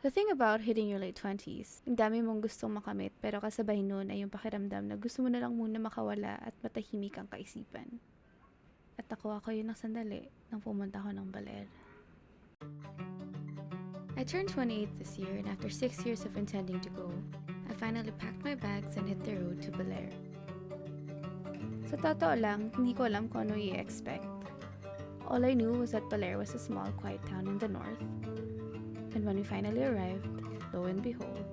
The thing about hitting your late 20s, ang dami mong gustong makamit pero kasabay nun ay yung pakiramdam na gusto mo na lang muna makawala at matahimik ang kaisipan. At nakuha ko yun ng sandali nang pumunta ko ng Baler. I turned 28 this year and after 6 years of intending to go, I finally packed my bags and hit the road to Baler. Sa totoo lang, hindi ko alam kung ano i-expect. All I knew was that Baler was a small, quiet town in the north. And when we finally arrived, lo and behold,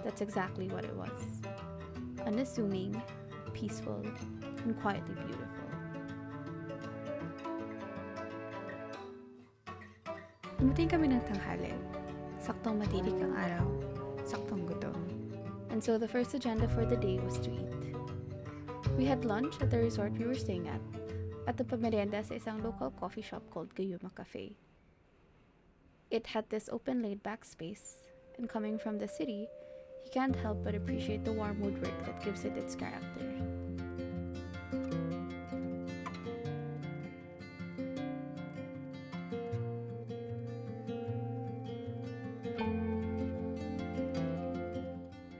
that's exactly what it was. Unassuming, peaceful, and quietly beautiful. Dumating kami ng tanghali. Saktong matirik ang araw, saktong gutom. And so the first agenda for the day was to eat. We had lunch at the resort we were staying at the pamerienda sa isang local coffee shop called Gayuma Cafe. It had this open laid-back space, and coming from the city, you can't help but appreciate the warm woodwork that gives it its character.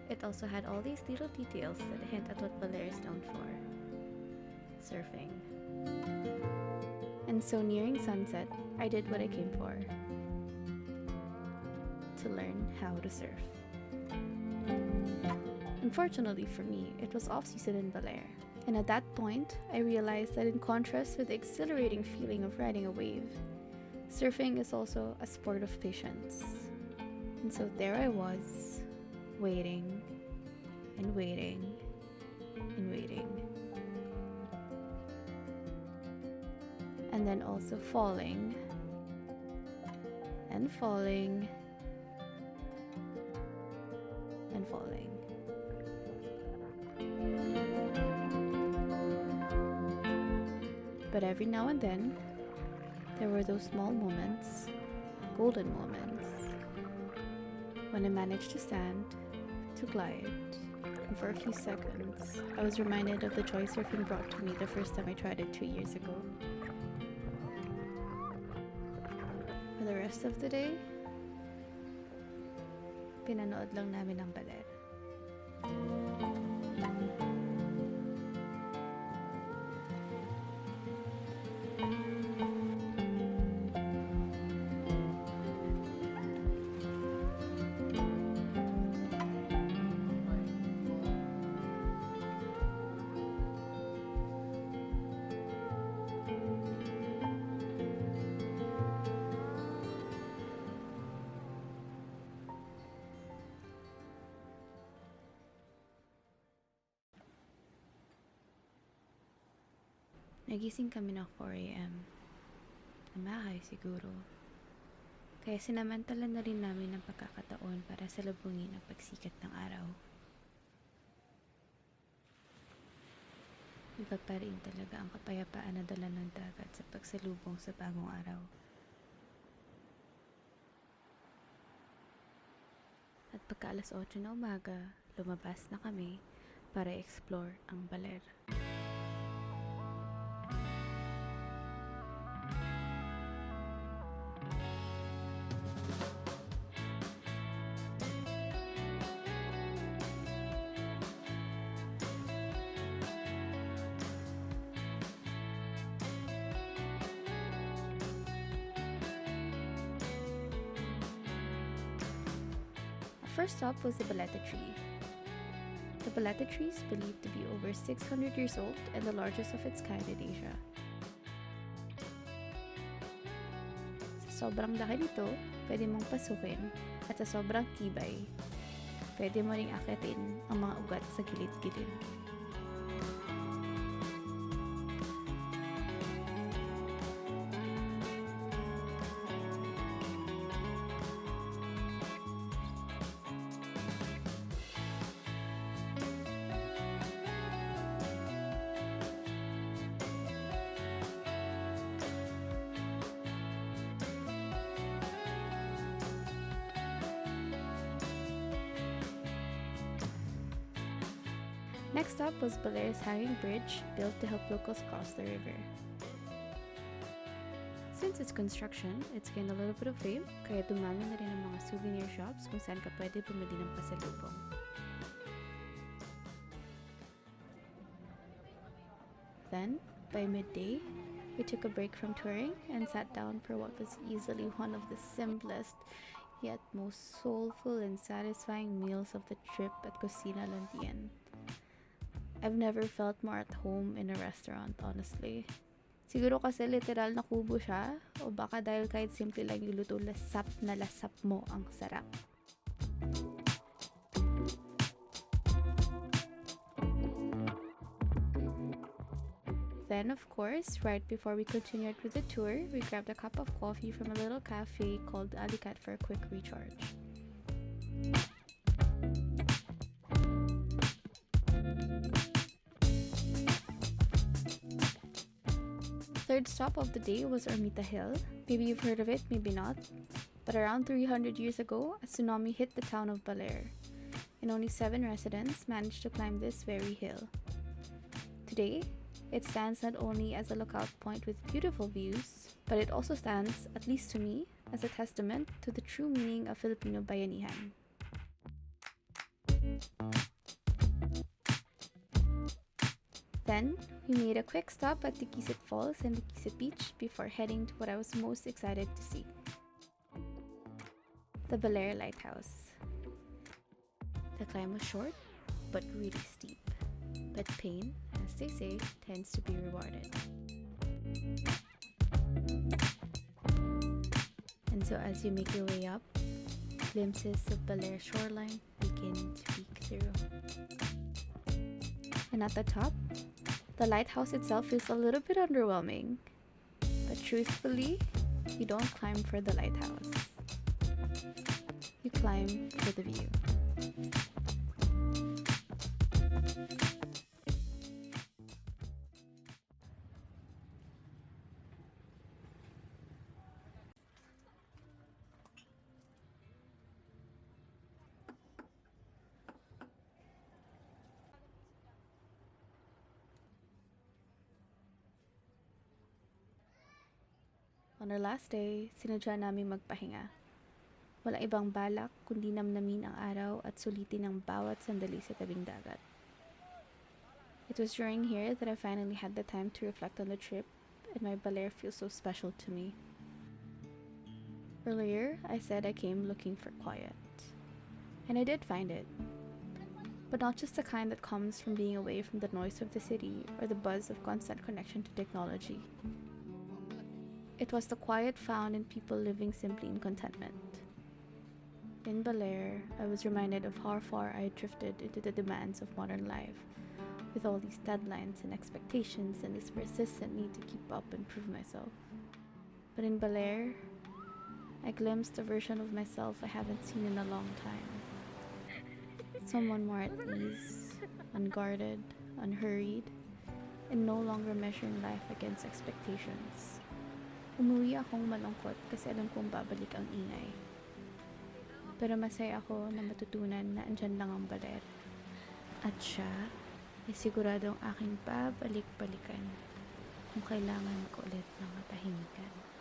It also had all these little details that hint at what Baler is known for. Surfing. And so nearing sunset, I did what I came for. To learn how to surf. Unfortunately for me, it was off-season in Baler, and at that point, I realized that in contrast to the exhilarating feeling of riding a wave, surfing is also a sport of patience. And so there I was, waiting, and waiting, and waiting. And then also falling, and falling, and falling. But every now and then, there were those small moments, golden moments, when I managed to stand, to glide, and for a few seconds, I was reminded of the joy surfing brought to me the first time I tried it 2 years ago. For the rest of the day, pinanood lang namin ang Baler. Nagising kami ng 4 a.m. Namahay siguro. Kaya sinamantala na rin namin ang pagkakataon para salubungin ang pagsikat ng araw. Iba pa rin talaga ang kapayapaan na dala ng dagat sa pagsalubong sa bagong araw. At pagka alas 8 na umaga, lumabas na kami para explore ang Baler. First stop was the Baleta tree. The Baleta tree is believed to be over 600 years old and the largest of its kind in Asia. Sa sobrang laki nito, pwede mong pasukin at sa sobrang tibay, pwede mo ring akitin ang mga ugat sa gilid-gilid. Next up was Baler's hanging bridge, built to help locals cross the river. Since its construction, it's gained a little bit of fame, kaya dumami na rin ang mga souvenir shops kung saan ka pwede bumili ng pasalubong. Then, by midday, we took a break from touring and sat down for what was easily one of the simplest yet most soulful and satisfying meals of the trip at Cocina Lantian. I've never felt more at home in a restaurant, honestly. Siguro kasi literal na kubo siya, o baka dahil kahit simple lang yung luto, lasap na lasap mo ang sarap. Then, of course, right before we continued with the tour, we grabbed a cup of coffee from a little cafe called Alicat for a quick recharge. Third stop of the day was Ermita Hill. Maybe you've heard of it, maybe not. But around 300 years ago, a tsunami hit the town of Baler, and only 7 residents managed to climb this very hill. Today, it stands not only as a lookout point with beautiful views, but it also stands, at least to me, as a testament to the true meaning of Filipino bayanihan. Then, we made a quick stop at Tiquisit Falls and Tiquisit Beach before heading to what I was most excited to see: the Baler Lighthouse. The climb was short, but really steep. But pain, as they say, tends to be rewarded. And so as you make your way up, glimpses of Baler shoreline begin to peek through. And at the top, the lighthouse itself is a little bit underwhelming. But truthfully, you don't climb for the lighthouse. You climb for the view. On our last day, sinadya naming magpahinga. Walang ibang balak kundi namnamin ang araw at sulitin ang bawat sandali sa tabing dagat. It was during here that I finally had the time to reflect on the trip, and my Baler feels so special to me. Earlier, I said I came looking for quiet. And I did find it. But not just the kind that comes from being away from the noise of the city or the buzz of constant connection to technology. It was the quiet found in people living simply in contentment. In Baler, I was reminded of how far I had drifted into the demands of modern life, with all these deadlines and expectations and this persistent need to keep up and prove myself. But in Baler, I glimpsed a version of myself I haven't seen in a long time. Someone more at ease, unguarded, unhurried, and no longer measuring life against expectations. Umuwi akong malungkot kasi alam kong babalik ang ingay. Pero masaya ako na matutunan na andyan lang ang Baler. At siya ay siguradong aking babalik-balikan kung kailangan ko ulit ng katahimikan.